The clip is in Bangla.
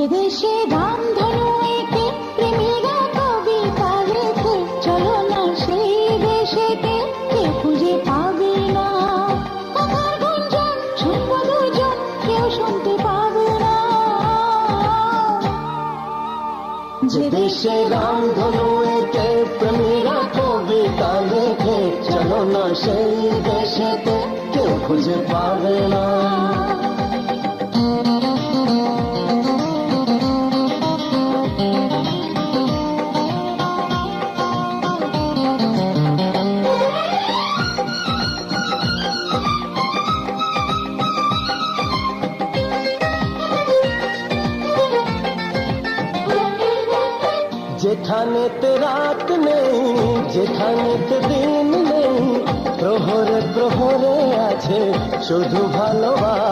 যে দেশে রামধনু এঁকে প্রেমীরা কবিতা লেখে, চলো না সেই দেশেতে, কেউ খুঁজে পাবে না। কথার গুঞ্জন শুনবো দুজন, কেউ শুনতে পাবে না। যে দেশে রামধনু এঁকে প্রেমীরা কবিতা লেখে, চলো না সেই দেশেতে, কেউ খুঁজে পাবে না। যেখানেতে রাত নেই, যেখানেতে দিন নেই, প্রহরে প্রহরে আছে শুধু ভালোবাসা।